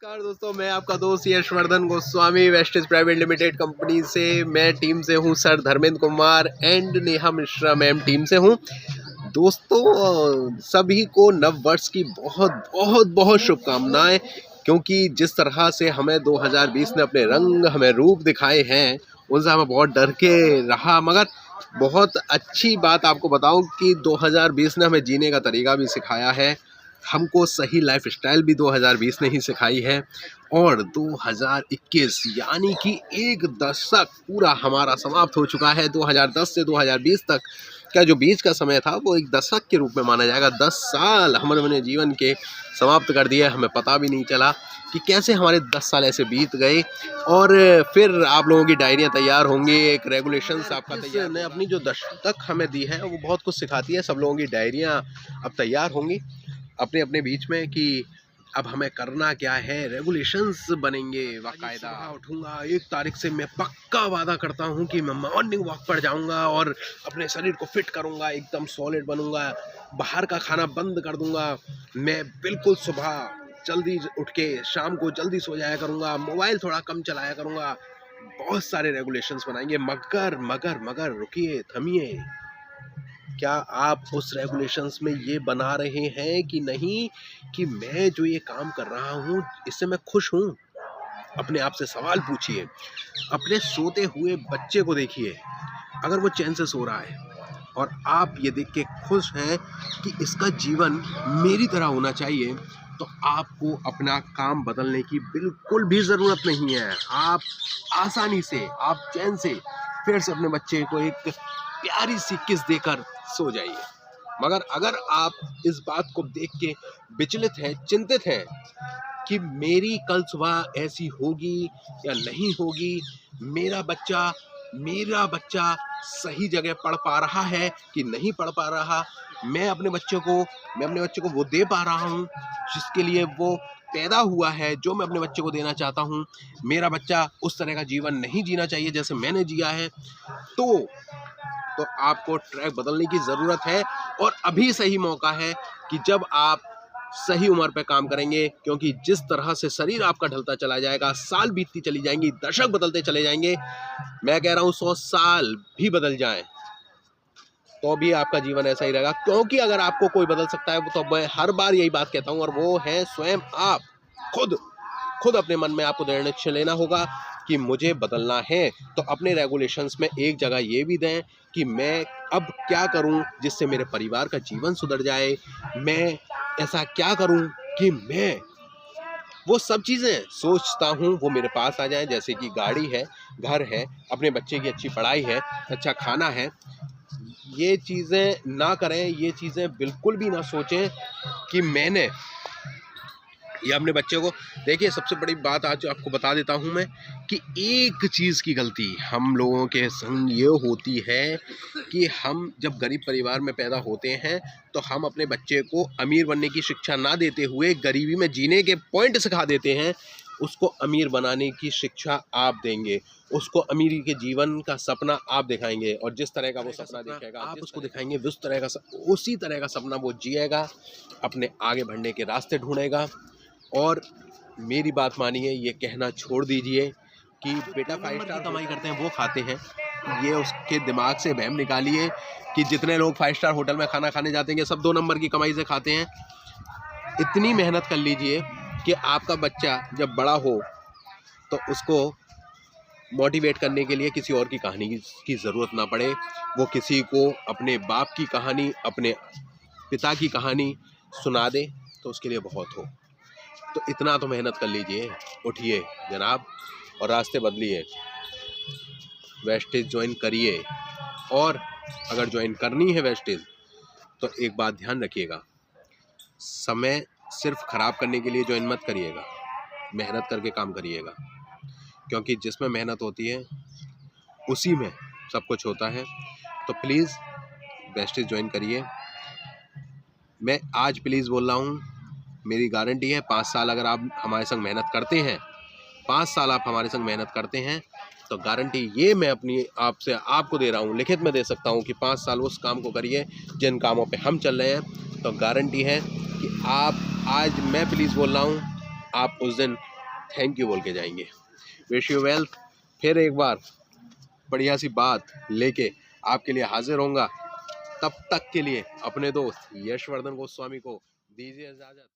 नमस्कार दोस्तों, मैं आपका दोस्त Yashwardhan Goswami wastage private limited company से। मैं टीम से हूं sir Dharmendra Kumar and Neha Mishra ma'am team से हूं। दोस्तों सभी को नव वर्ष की बहुत बहुत बहुत शुभकामनाएं, क्योंकि जिस तरह से हमें 2020 ने अपने रंग हमें रूप दिखाए हैं उनसे हमें बहुत डर के रहा। मगर बहुत अच्छी बात आपको बताऊं कि 2020 ने हमें जीने का तरीका भी सिखाया है, हमको सही लाइफस्टाइल भी 2020 ने ही सिखाई है। और 2021 यानी कि एक दशक पूरा हमारा समाप्त हो चुका है। 2010 से 2020 तक का जो बीच का समय था वो एक दशक के रूप में माना जाएगा। 10 साल हमने अपने जीवन के समाप्त कर दिए, हमें पता भी नहीं चला कि कैसे हमारे 10 साल ऐसे बीत गए। और फिर आप लोगों की डायरियाँ तैयार होंगी, एक रेगुलेशंस आपका तैयार ने अपनी जो दशक हमें दी है वो बहुत कुछ सिखाती है। सब लोगों की डायरियाँ अब तैयार होंगी अपने अपने बीच में कि अब हमें करना क्या है, रेगुलेशंस बनेंगे बाकायदा। उठूंगा 1 तारीख से, मैं पक्का वादा करता हूं कि मैं मॉर्निंग वॉक पर जाऊंगा और अपने शरीर को फिट करूंगा, एकदम सॉलिड बनूंगा, बाहर का खाना बंद कर दूंगा। मैं बिल्कुल सुबह जल्दी उठ के शाम को जल्दी सो जाया करूंगा, मोबाइल थोड़ा कम चलाया करूंगा। बहुत सारे रेगुलेशंस बनाएंगे। मगर मगर मगर रुकिए, थमिए, क्या आप उस रेगुलेशंस में ये बना रहे हैं कि नहीं कि मैं जो ये काम कर रहा हूँ इससे मैं खुश हूँ? अपने आप से सवाल पूछिए। अपने सोते हुए बच्चे को देखिए, अगर वो चैन से सो रहा है और आप ये देख के खुश हैं कि इसका जीवन मेरी तरह होना चाहिए, तो आपको अपना काम बदलने की बिल्कुल भी ज़रूरत नहीं है। आप आसानी से, आप चैन से फिर से अपने बच्चे को एक प्यारी सी किस देकर सो जाइए। मगर अगर आप इस बात को देख के विचलित हैं, चिंतित हैं कि मेरी कल सुबह ऐसी होगी या नहीं होगी, मेरा बच्चा सही जगह पढ़ पा रहा है कि नहीं पढ़ पा रहा, मैं अपने बच्चे को वो दे पा रहा हूँ जिसके लिए वो पैदा हुआ है, जो मैं अपने बच्चे को देना चाहता हूँ, मेरा बच्चा उस तरह का जीवन नहीं जीना चाहिए जैसे मैंने जिया है, तो आपको ट्रैक बदलने की ज़रूरत है। और अभी सही मौका है कि जब आप सही उम्र पे काम करेंगे, क्योंकि जिस तरह से शरीर आपका ढलता चला जाएगा, साल बीतती चली जाएंगी, दशक बदलते चले जाएंगे, मैं कह रहा हूँ 100 साल भी बदल जाएं तो भी आपका जीवन ऐसा ही रहेगा। क्योंकि अगर आपको कोई बदल सकता है तो मैं हर बार यही बात कहता हूँ, और वो है स्वयं आप। खुद अपने मन में आपको दृढ़ निश्चय लेना होगा कि मुझे बदलना है। तो अपने रेगुलेशंस में एक जगह ये भी दें कि मैं अब क्या करूं जिससे मेरे परिवार का जीवन सुधर जाए, मैं ऐसा क्या करूं कि मैं वो सब चीज़ें सोचता हूं वो मेरे पास आ जाएं, जैसे कि गाड़ी है, घर है, अपने बच्चे की अच्छी पढ़ाई है, अच्छा खाना है। ये चीज़ें ना करें, ये चीज़ें बिल्कुल भी ना सोचें कि मैंने ये अपने बच्चे को। देखिए, सबसे बड़ी बात आज आपको बता देता हूँ मैं कि एक चीज़ की गलती हम लोगों के संग ये होती है कि हम जब गरीब परिवार में पैदा होते हैं तो हम अपने बच्चे को अमीर बनने की शिक्षा ना देते हुए गरीबी में जीने के पॉइंट सिखा देते हैं। उसको अमीर बनाने की शिक्षा आप देंगे, उसको अमीरी के जीवन का सपना आप दिखाएंगे, और जिस तरह का वो सपना दिखेगा आप उसको दिखाएंगे, उसी तरह का सपना वो जिएगा, अपने आगे बढ़ने के रास्ते ढूंढेगा। और मेरी बात मानिए, ये कहना छोड़ दीजिए कि बेटा 5 स्टार कमाई करते हैं वो खाते हैं। ये उसके दिमाग से वहम निकालिए कि जितने लोग 5 स्टार होटल में खाना खाने जाते हैं सब 2 नंबर की कमाई से खाते हैं। इतनी मेहनत कर लीजिए कि आपका बच्चा जब बड़ा हो तो उसको मोटिवेट करने के लिए किसी और की कहानी की ज़रूरत ना पड़े, वो किसी को अपने बाप की कहानी, अपने पिता की कहानी सुना दे तो उसके लिए बहुत हो। तो इतना तो मेहनत कर लीजिए, उठिए जनाब और रास्ते बदलिए, वेस्टेज ज्वाइन करिए। और अगर ज्वाइन करनी है वेस्टेज तो एक बात ध्यान रखिएगा, समय सिर्फ ख़राब करने के लिए ज्वाइन मत करिएगा, मेहनत करके काम करिएगा, क्योंकि जिसमें मेहनत होती है उसी में सब कुछ होता है। तो प्लीज़ वेस्टेज ज्वाइन करिए। मैं आज प्लीज़ बोल रहा हूँ, मेरी गारंटी है 5 साल अगर आप हमारे संग मेहनत करते हैं, 5 साल आप हमारे संग मेहनत करते हैं, तो गारंटी ये मैं अपनी आपसे आपको दे रहा हूँ, लिखित में दे सकता हूँ कि 5 साल उस काम को करिए जिन कामों पे हम चल रहे हैं। तो गारंटी है कि आप, आज मैं प्लीज़ बोल रहा हूँ, आप उस दिन थैंक यू बोल के जाएंगे। Wish you well. फिर एक बार बढ़िया सी बात लेके आपके लिए हाजिर होऊंगा। तब तक के लिए अपने दोस्त यशवर्धन गोस्वामी को दीजिए इजाजत।